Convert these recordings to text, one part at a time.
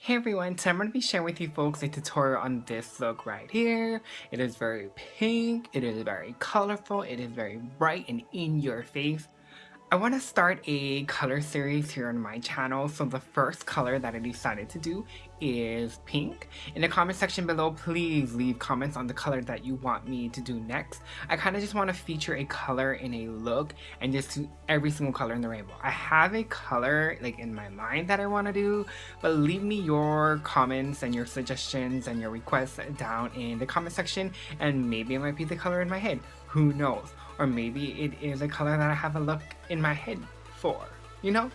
Hey everyone, so I'm going to be sharing with you folks a tutorial on this look right here. It is very pink, it is very colorful, it is very bright and in your face. I want to start a color series here on my channel, so the first color that I decided to do is pink. In the comment section below, please leave comments on the color that you want me to do next. I kind of just want to feature a color in a look and just do every single color in the rainbow. I have a color like in my mind that I want to do, but leave me your comments and your suggestions and your requests down in the comment section, and maybe it might be the color in my head. Who knows? Or maybe it is a color that I have a look in my head for, you know?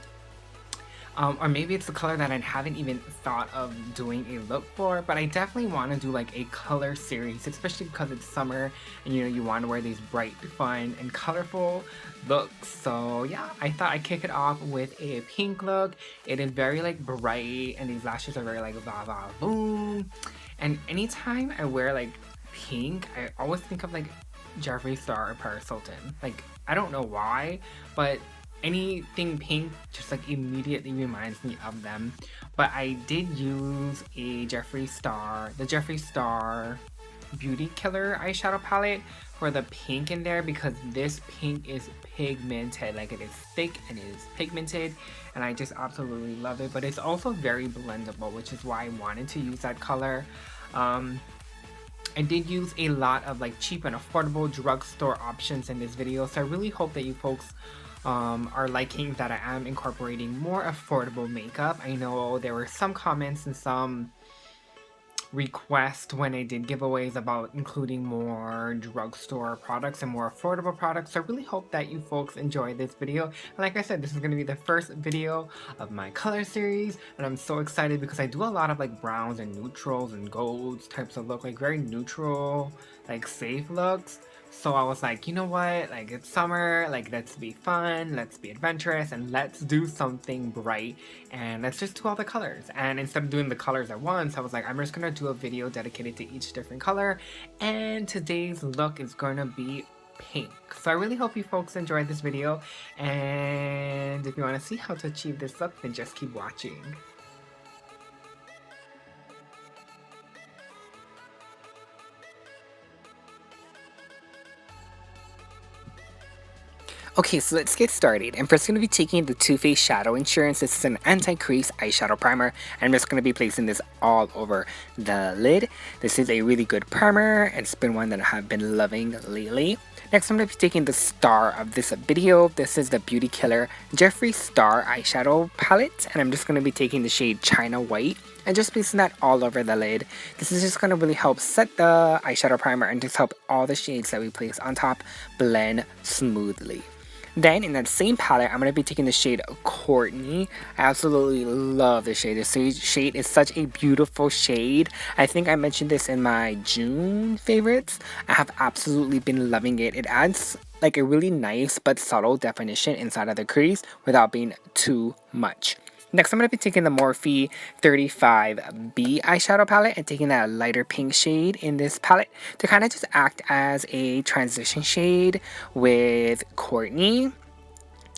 Or maybe it's a color that I haven't even thought of doing a look for, but I definitely want to do like a color series, especially because it's summer and you want to wear these bright, fun, and colorful looks. So yeah, I thought I'd kick it off with a pink look. It is very like bright and these lashes are very like va va boom. And anytime I wear like pink, I always think of like Jeffree Star or Paris Hilton. Like, I don't know why, but anything pink just like immediately reminds me of them. But I did use the Jeffree Star Beauty Killer eyeshadow palette for the pink in there, because this pink is pigmented, like it is thick and it is pigmented, and I just absolutely love it. But it's also very blendable, which is why I wanted to use that color. I did use a lot of like cheap and affordable drugstore options in this video, so I really hope that you folks are liking that I am incorporating more affordable makeup. I know there were some comments and some requests when I did giveaways about including more drugstore products and more affordable products, so I really hope that you folks enjoy this video. And like I said, this is going to be the first video of my color series, and I'm so excited because I do a lot of like browns and neutrals and golds types of look, like very neutral, like safe looks. So I was like, you know what, like it's summer, like let's be fun, let's be adventurous, and let's do something bright, and let's just do all the colors. And instead of doing the colors at once, I was like, I'm just gonna do a video dedicated to each different color, and today's look is gonna be pink. So I really hope you folks enjoyed this video, and if you want to see how to achieve this look, then just keep watching. Okay, so let's get started. I'm first going to be taking the Too Faced Shadow Insurance. This is an anti-crease eyeshadow primer, and I'm just going to be placing this all over the lid. This is a really good primer, and it's been one that I have been loving lately. Next, I'm going to be taking the star of this video. This is the Beauty Killer Jeffree Star eyeshadow palette, and I'm just going to be taking the shade China White and just placing that all over the lid. This is just going to really help set the eyeshadow primer and just help all the shades that we place on top blend smoothly. Then in that same palette, I'm going to be taking the shade Courtney. I absolutely love this shade. This shade is such a beautiful shade. I think I mentioned this in my June favorites. I have absolutely been loving it. It adds like a really nice but subtle definition inside of the crease without being too much. Next, I'm going to be taking the Morphe 35B eyeshadow palette and taking that lighter pink shade in this palette to kind of just act as a transition shade with Courtney.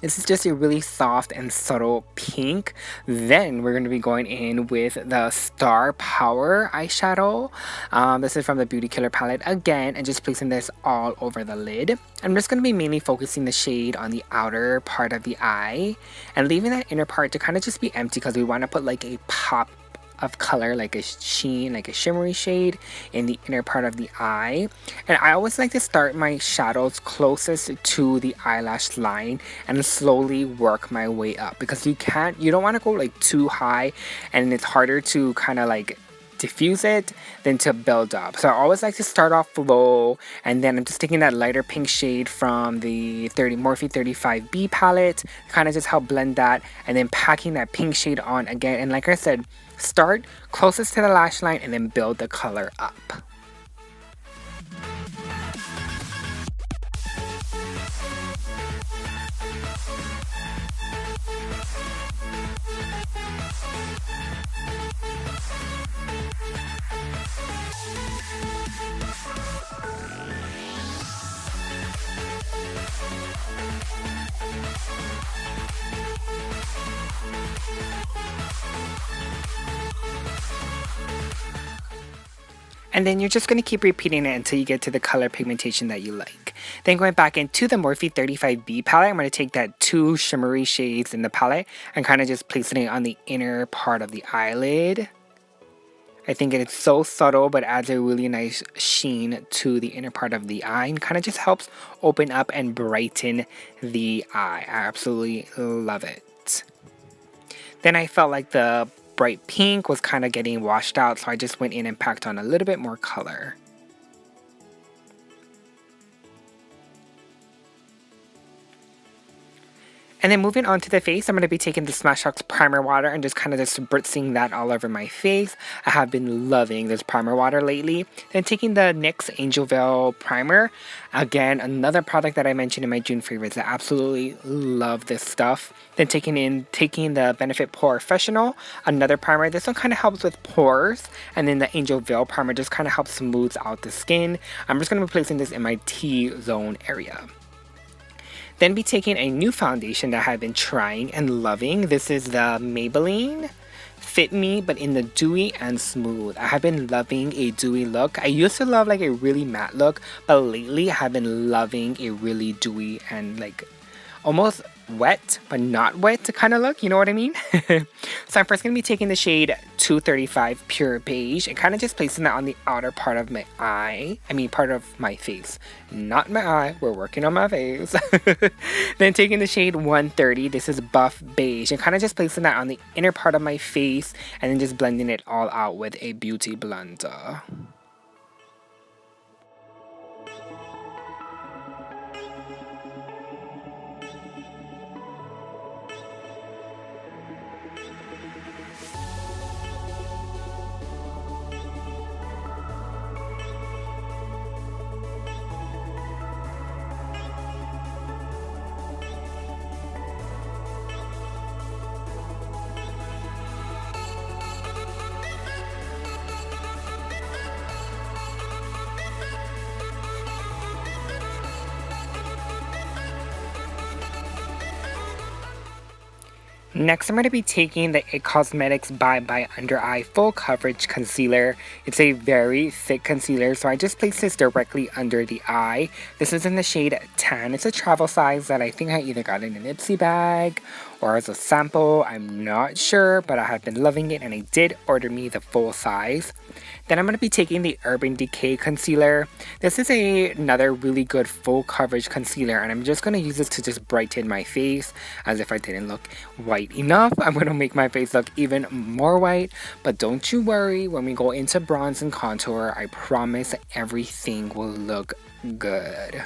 This is just a really soft and subtle pink. Then we're going to be going in with the Star Power eyeshadow. This is from the Beauty Killer palette again, and just placing this all over the lid. I'm just going to be mainly focusing the shade on the outer part of the eye and leaving that inner part to kind of just be empty, because we want to put like a pop of color, like a sheen, like a shimmery shade in the inner part of the eye. And I always like to start my shadows closest to the eyelash line and slowly work my way up, because you don't want to go like too high, and it's harder to kind of like diffuse it than to build up. So I always like to start off low, and then I'm just taking that lighter pink shade from the Morphe 35B palette, kind of just help blend that, and then packing that pink shade on again. And like I said, start closest to the lash line and then build the color up. And then you're just going to keep repeating it until you get to the color pigmentation that you like. Then going back into the Morphe 35B palette, I'm going to take that 2 shimmery shades in the palette and kind of just placing it on the inner part of the eyelid. I think it's so subtle but adds a really nice sheen to the inner part of the eye and kind of just helps open up and brighten the eye. I absolutely love it. Then I felt like the bright pink was kind of getting washed out, so I just went in and packed on a little bit more color. And then moving on to the face, I'm going to be taking the Smashbox primer water and just kind of just spritzing that all over my face. I have been loving this primer water lately. Then taking the NYX Angel Veil primer. Again, another product that I mentioned in my June favorites. I absolutely love this stuff. Then taking the Benefit Professional, another primer. This one kind of helps with pores. And then the Angel Veil primer just kind of helps smooth out the skin. I'm just going to be placing this in my T-zone area. Then be taking a new foundation that I've been trying and loving. This is the Maybelline Fit Me, but in the dewy and smooth. I have been loving a dewy look. I used to love like a really matte look, but lately I have been loving a really dewy and like almost wet but not wet kind of look, you know what I mean? So I'm first going to be taking the shade 235 Pure Beige and kind of just placing that on the outer part of my eye. I mean part of my face, not my eye. We're working on my face. Then taking the shade 130, this is Buff Beige, and kind of just placing that on the inner part of my face and then just blending it all out with a beauty blender. Next, I'm going to be taking the It Cosmetics Bye Bye Under Eye Full Coverage Concealer. It's a very thick concealer, so I just placed this directly under the eye. This is in the shade 10. It's a travel size that I think I either got in an Ipsy bag or as a sample. I'm not sure, but I have been loving it and I did order me the full size. Then I'm going to be taking the Urban Decay Concealer. This is another really good full coverage concealer, and I'm just going to use this to just brighten my face. As if I didn't look white enough, I'm going to make my face look even more white. But don't you worry, when we go into bronze and contour, I promise everything will look good.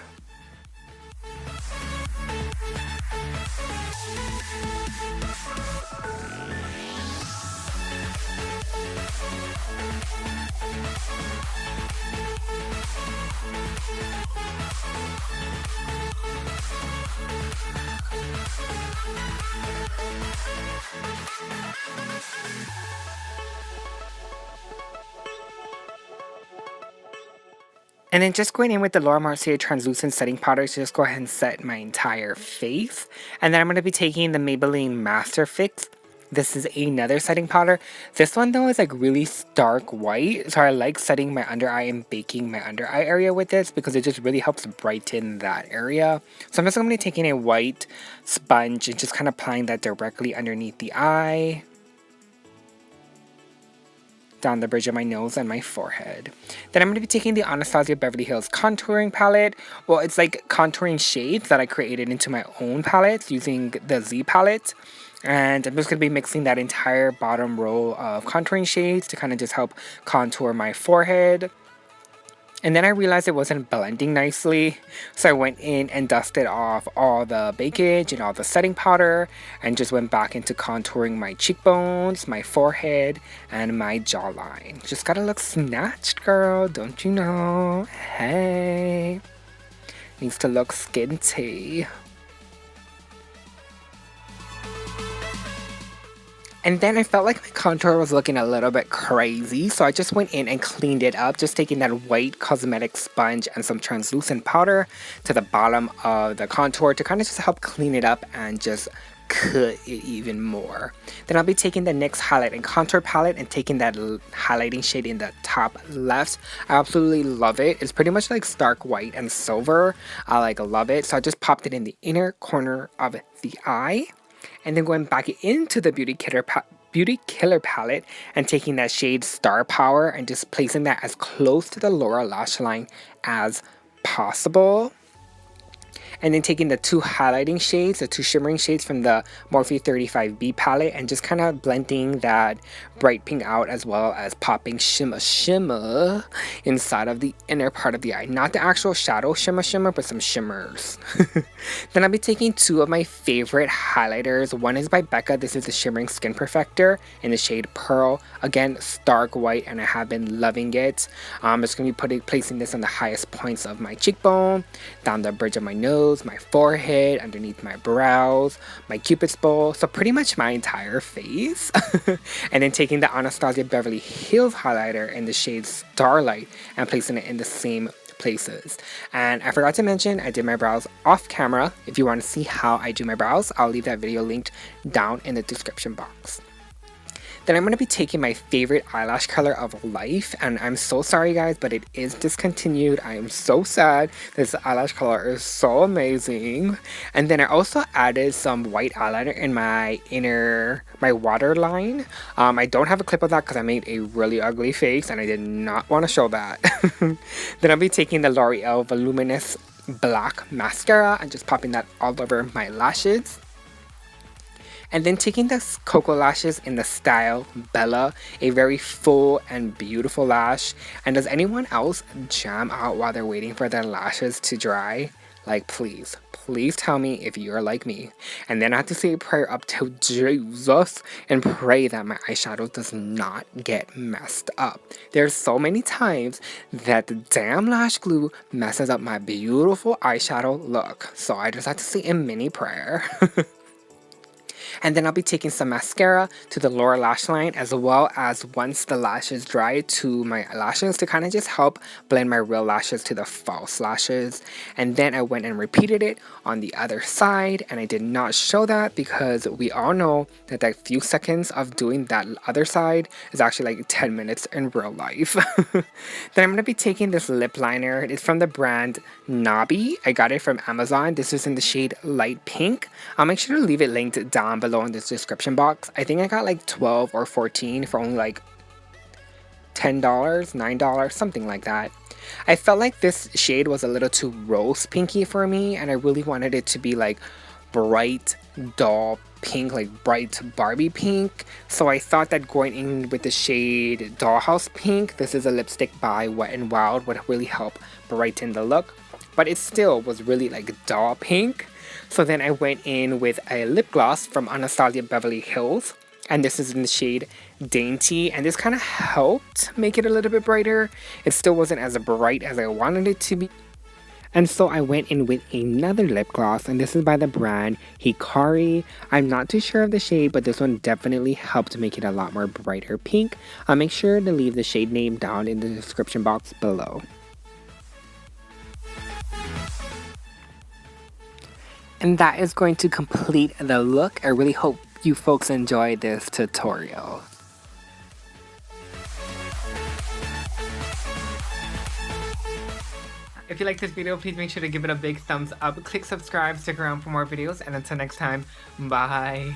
And then just going in with the Mercier translucent setting powder to just go ahead and set my entire face. And then I'm going to be taking the Maybelline Master Fix. This is another setting powder. This one though is like really stark white. So I like setting my under eye and baking my under eye area with this because it just really helps brighten that area. So I'm just going to be taking a white sponge and just kind of applying that directly underneath the eye, down the bridge of my nose and my forehead. Then I'm going to be taking the Anastasia Beverly Hills contouring palette. Well, it's like contouring shades that I created into my own palettes using the Z palette. And I'm just going to be mixing that entire bottom row of contouring shades to kind of just help contour my forehead. And then I realized it wasn't blending nicely, so I went in and dusted off all the bakage and all the setting powder and just went back into contouring my cheekbones, my forehead, and my jawline. Just gotta look snatched, girl, don't you know? Hey! Needs to look skinty. And then I felt like my contour was looking a little bit crazy, so I just went in and cleaned it up, just taking that white cosmetic sponge and some translucent powder to the bottom of the contour to kind of just help clean it up and just cut it even more. Then I'll be taking the NYX highlight and contour palette and taking that highlighting shade in the top left. I absolutely love it. It's pretty much like stark white and silver. I like love it. So I just popped it in the inner corner of the eye, and then going back into the Beauty Killer palette and taking that shade Star Power and just placing that as close to the L'Oreal lash line as possible. And then taking the two highlighting shades, the two shimmering shades from the Morphe 35B palette, and just kind of blending that bright pink out, as well as popping shimmer inside of the inner part of the eye. Not the actual shadow shimmer, but some shimmers. Then I'll be taking two of my favorite highlighters. One is by Becca. This is the Shimmering Skin Perfector in the shade Pearl. Again, stark white, and I have been loving it. I'm just going to be placing this on the highest points of my cheekbone, down the bridge of my nose, my forehead, underneath my brows, my cupid's bow, so pretty much my entire face. And then taking the Anastasia Beverly Hills highlighter in the shade Starlight and placing it in the same places. And I forgot to mention, I did my brows off camera. If you want to see how I do my brows, I'll leave that video linked down in the description box. Then I'm going to be taking my favorite eyelash color of life, and I'm so sorry guys, but it is discontinued. I am so sad. This eyelash color is so amazing. And then I also added some white eyeliner in my waterline. I don't have a clip of that because I made a really ugly face and I did not want to show that. Then I'll be taking the Loreal Voluminous Black Mascara and just popping that all over my lashes. And then taking the Koko lashes in the style Bella, a very full and beautiful lash. And does anyone else jam out while they're waiting for their lashes to dry? Like, please tell me if you're like me. And then I have to say a prayer up to Jesus and pray that my eyeshadow does not get messed up. There's so many times that the damn lash glue messes up my beautiful eyeshadow look. So I just have to say a mini prayer. And then I'll be taking some mascara to the lower lash line, as well as once the lashes dry, to my lashes to kind of just help blend my real lashes to the false lashes. And then I went and repeated it on the other side, and I did not show that because we all know that that few seconds of doing that other side is actually like 10 minutes in real life. Then I'm going to be taking this lip liner. It's from the brand Nabi. I got it from Amazon. This is in the shade Light Pink. I'll make sure to leave it linked down below in this description box. I think I got like 12 or 14 for only like $10, $9, something like that. I felt like this shade was a little too rose pinky for me, and I really wanted it to be like bright doll pink, like bright Barbie pink. So I thought that going in with the shade Dollhouse Pink, this is a lipstick by Wet n Wild, would really help brighten the look, but it still was really like doll pink. So then I went in with a lip gloss from Anastasia Beverly Hills, and this is in the shade Dainty, and this kind of helped make it a little bit brighter. It still wasn't as bright as I wanted it to be. And so I went in with another lip gloss, and this is by the brand Hikari. I'm not too sure of the shade, but this one definitely helped make it a lot more brighter pink. I'll make sure to leave the shade name down in the description box below. And that is going to complete the look. I really hope you folks enjoyed this tutorial. If you like this video, please make sure to give it a big thumbs up. Click subscribe, stick around for more videos, and until next time, bye.